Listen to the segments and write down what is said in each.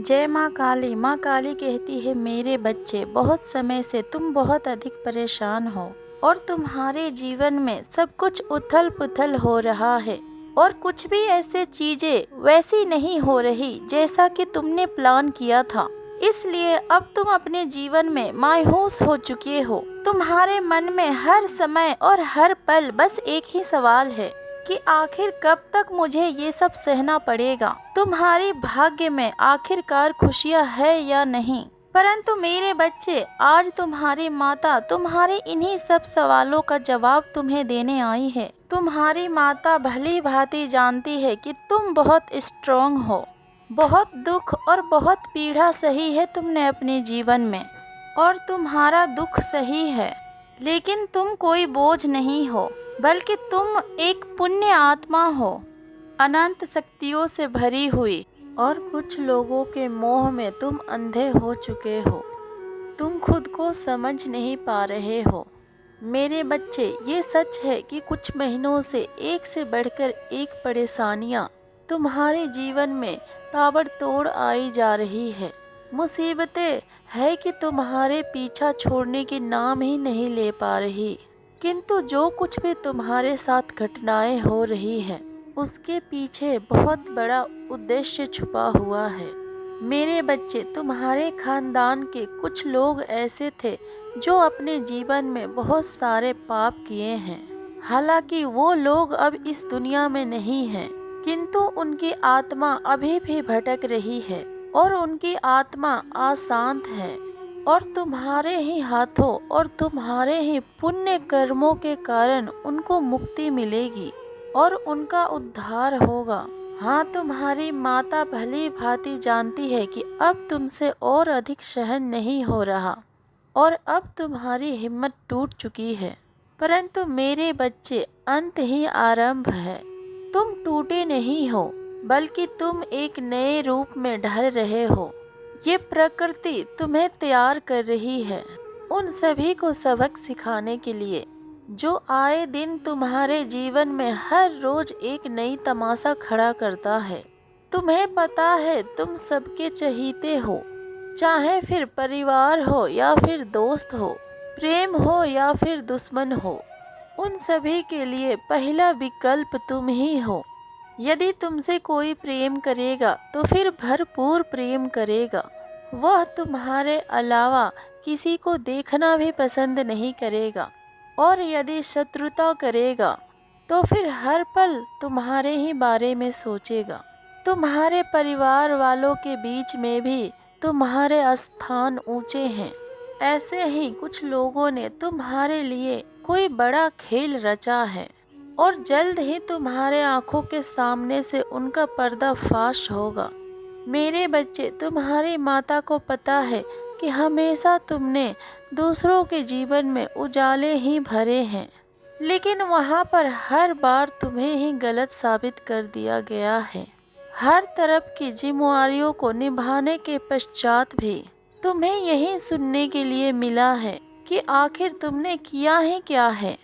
जय माँ काली कहती है, मेरे बच्चे, बहुत समय से तुम बहुत अधिक परेशान हो और तुम्हारे जीवन में सब कुछ उथल पुथल हो रहा है और कुछ भी ऐसे चीजें वैसी नहीं हो रही जैसा कि तुमने प्लान किया था। इसलिए अब तुम अपने जीवन में मायूस हो चुके हो। तुम्हारे मन में हर समय और हर पल बस एक ही सवाल है कि आखिर कब तक मुझे ये सब सहना पड़ेगा। तुम्हारी भाग्य में आखिरकार खुशियाँ है या नहीं। परंतु मेरे बच्चे, आज तुम्हारी माता तुम्हारे इन्हीं सब सवालों का जवाब तुम्हें देने आई है। तुम्हारी माता भली भांति जानती है कि तुम बहुत स्ट्रॉन्ग हो। बहुत दुख और बहुत पीड़ा सही है तुमने अपने जीवन में, और तुम्हारा दुख सही है, लेकिन तुम कोई बोझ नहीं हो, बल्कि तुम एक पुण्य आत्मा हो, अनंत शक्तियों से भरी हुई। और कुछ लोगों के मोह में तुम अंधे हो चुके हो। तुम खुद को समझ नहीं पा रहे हो। मेरे बच्चे, ये सच है कि कुछ महीनों से एक से बढ़कर एक परेशानियां तुम्हारे जीवन में ताबड़तोड़ आई जा रही है। मुसीबतें है कि तुम्हारे पीछा छोड़ने की नाम ही नहीं ले पा रही। किंतु जो कुछ भी तुम्हारे साथ घटनाएं हो रही हैं, उसके पीछे बहुत बड़ा उद्देश्य छुपा हुआ है। मेरे बच्चे, तुम्हारे खानदान के कुछ लोग ऐसे थे जो अपने जीवन में बहुत सारे पाप किए हैं। हालांकि वो लोग अब इस दुनिया में नहीं हैं, किंतु उनकी आत्मा अभी भी भटक रही है और उनकी आत्मा अशांत है। और तुम्हारे ही हाथों और तुम्हारे ही पुण्य कर्मों के कारण उनको मुक्ति मिलेगी और उनका उद्धार होगा। हाँ, तुम्हारी माता भली भांति जानती है कि अब तुमसे और अधिक सहन नहीं हो रहा और अब तुम्हारी हिम्मत टूट चुकी है। परंतु मेरे बच्चे, अंत ही आरंभ है। तुम टूटे नहीं हो, बल्कि तुम एक नए रूप में ढल रहे हो। ये प्रकृति तुम्हें तैयार कर रही है उन सभी को सबक सिखाने के लिए जो आए दिन तुम्हारे जीवन में हर रोज एक नई तमाशा खड़ा करता है। तुम्हें पता है तुम सबके चहीते हो, चाहे फिर परिवार हो या फिर दोस्त हो, प्रेम हो या फिर दुश्मन हो। उन सभी के लिए पहला विकल्प तुम ही हो। यदि तुमसे कोई प्रेम करेगा तो फिर भरपूर प्रेम करेगा। वह तुम्हारे अलावा किसी को देखना भी पसंद नहीं करेगा, और यदि शत्रुता करेगा तो फिर हर पल तुम्हारे ही बारे में सोचेगा। तुम्हारे परिवार वालों के बीच में भी तुम्हारे स्थान ऊंचे हैं। ऐसे ही कुछ लोगों ने तुम्हारे लिए कोई बड़ा खेल रचा है और जल्द ही तुम्हारे आंखों के सामने से उनका पर्दाफाश होगा। मेरे बच्चे, तुम्हारी माता को पता है कि हमेशा तुमने दूसरों के जीवन में उजाले ही भरे हैं, लेकिन वहाँ पर हर बार तुम्हें ही गलत साबित कर दिया गया है। हर तरफ की जिम्मेदारियों को निभाने के पश्चात भी तुम्हें यही सुनने के लिए मिला है कि आखिर तुमने किया ही क्या है।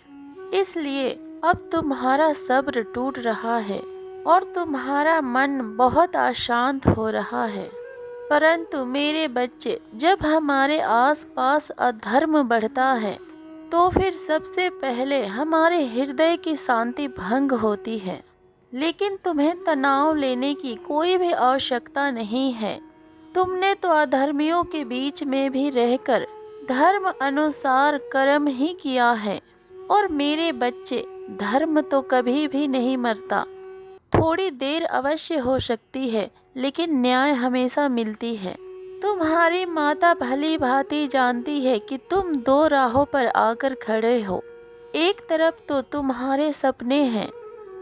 इसलिए अब तुम्हारा सब्र टूट रहा है और तुम्हारा मन बहुत अशांत हो रहा है। परंतु मेरे बच्चे, जब हमारे आसपास अधर्म बढ़ता है तो फिर सबसे पहले हमारे हृदय की शांति भंग होती है। लेकिन तुम्हें तनाव लेने की कोई भी आवश्यकता नहीं है। तुमने तो अधर्मियों के बीच में भी रहकर धर्म अनुसार कर्म ही किया है। और मेरे बच्चे, धर्म तो कभी भी नहीं मरता। थोड़ी देर अवश्य हो सकती है, लेकिन न्याय हमेशा मिलती है। तुम्हारी माता भली भांति जानती है कि तुम दो राहों पर आकर खड़े हो। एक तरफ तो तुम्हारे सपने हैं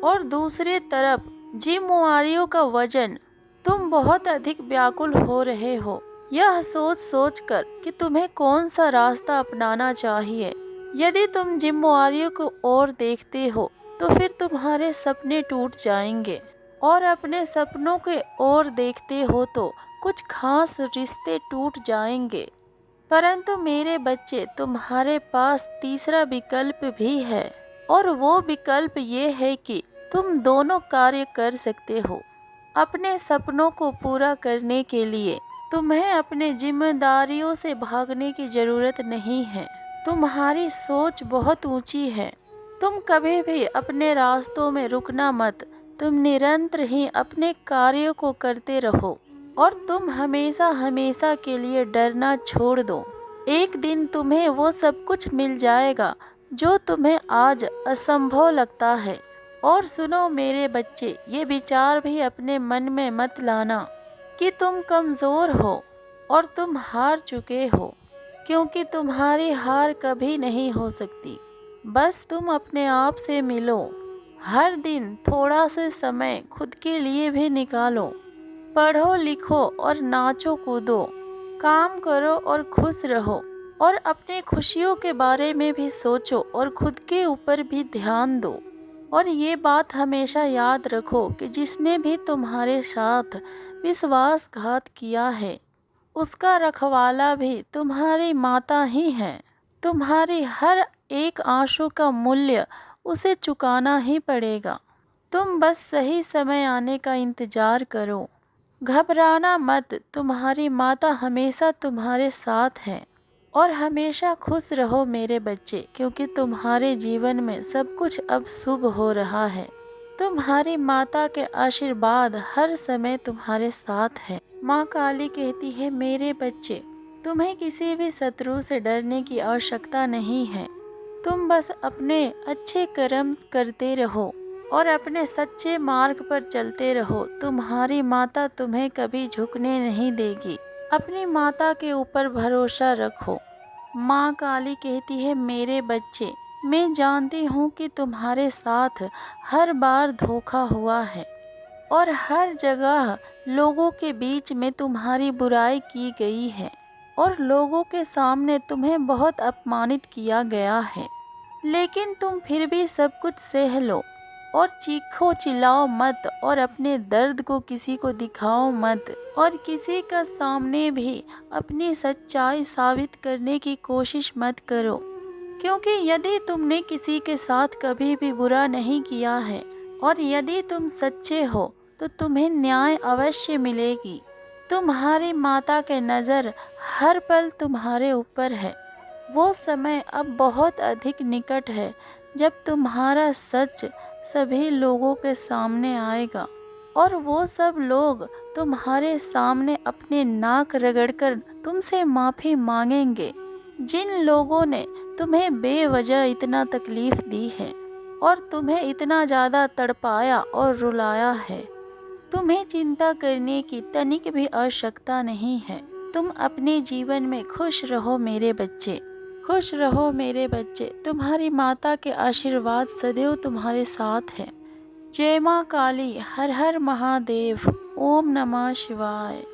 और दूसरे तरफ जिम्मेदारियों का वजन। तुम बहुत अधिक व्याकुल हो रहे हो, यह सोच सोच कर कि तुम्हें कौन सा रास्ता अपनाना चाहिए। यदि तुम जिम्मेदारियों को ओर देखते हो तो फिर तुम्हारे सपने टूट जाएंगे, और अपने सपनों के ओर देखते हो तो कुछ खास रिश्ते टूट जाएंगे। परंतु मेरे बच्चे, तुम्हारे पास तीसरा विकल्प भी है, और वो विकल्प ये है कि तुम दोनों कार्य कर सकते हो। अपने सपनों को पूरा करने के लिए तुम्हें अपने जिम्मेदारियों से भागने की जरूरत नहीं है। तुम्हारी सोच बहुत ऊंची है। तुम कभी भी अपने रास्तों में रुकना मत। तुम निरंतर ही अपने कार्यों को करते रहो और तुम हमेशा हमेशा के लिए डरना छोड़ दो। एक दिन तुम्हें वो सब कुछ मिल जाएगा जो तुम्हें आज असंभव लगता है। और सुनो मेरे बच्चे, ये विचार भी अपने मन में मत लाना कि तुम कमज़ोर हो और तुम हार चुके हो, क्योंकि तुम्हारी हार कभी नहीं हो सकती। बस तुम अपने आप से मिलो। हर दिन थोड़ा सा समय खुद के लिए भी निकालो। पढ़ो लिखो और नाचो कूदो। काम करो और खुश रहो और अपने खुशियों के बारे में भी सोचो और खुद के ऊपर भी ध्यान दो। और ये बात हमेशा याद रखो कि जिसने भी तुम्हारे साथ विश्वासघात किया है उसका रखवाला भी तुम्हारी माता ही है। तुम्हारी हर एक आंसू का मूल्य उसे चुकाना ही पड़ेगा। तुम बस सही समय आने का इंतजार करो। घबराना मत, तुम्हारी माता हमेशा तुम्हारे साथ है। और हमेशा खुश रहो मेरे बच्चे, क्योंकि तुम्हारे जीवन में सब कुछ अब शुभ हो रहा है। तुम्हारी माता के आशीर्वाद हर समय तुम्हारे साथ है। माँ काली कहती है मेरे बच्चे, तुम्हें किसी भी शत्रु से डरने की आवश्यकता नहीं है। तुम बस अपने अच्छे कर्म करते रहो और अपने सच्चे मार्ग पर चलते रहो। तुम्हारी माता तुम्हें कभी झुकने नहीं देगी। अपनी माता के ऊपर भरोसा रखो। माँ काली कहती है मेरे बच्चे, मैं जानती हूँ कि तुम्हारे साथ हर बार धोखा हुआ है और हर जगह लोगों के बीच में तुम्हारी बुराई की गई है और लोगों के सामने तुम्हें बहुत अपमानित किया गया है। लेकिन तुम फिर भी सब कुछ सह लो और चीखो चिल्लाओ मत और अपने दर्द को किसी को दिखाओ मत और किसी का सामने भी अपनी सच्चाई साबित करने की कोशिश मत करो। क्योंकि यदि तुमने किसी के साथ कभी भी बुरा नहीं किया है और यदि तुम सच्चे हो तो तुम्हें न्याय अवश्य मिलेगी। तुम्हारी माता के नज़र हर पल तुम्हारे ऊपर है। वो समय अब बहुत अधिक निकट है जब तुम्हारा सच सभी लोगों के सामने आएगा और वो सब लोग तुम्हारे सामने अपने नाक रगड़कर तुमसे माफ़ी मांगेंगे। जिन लोगों ने तुम्हें बेवजह इतना तकलीफ दी है और तुम्हें इतना ज़्यादा तड़पाया और रुलाया है, तुम्हें चिंता करने की तनिक भी आवश्यकता नहीं है। तुम अपने जीवन में खुश रहो मेरे बच्चे, खुश रहो मेरे बच्चे। तुम्हारी माता के आशीर्वाद सदैव तुम्हारे साथ है। जय माँ काली, हर हर महादेव, ओम नमः शिवाय।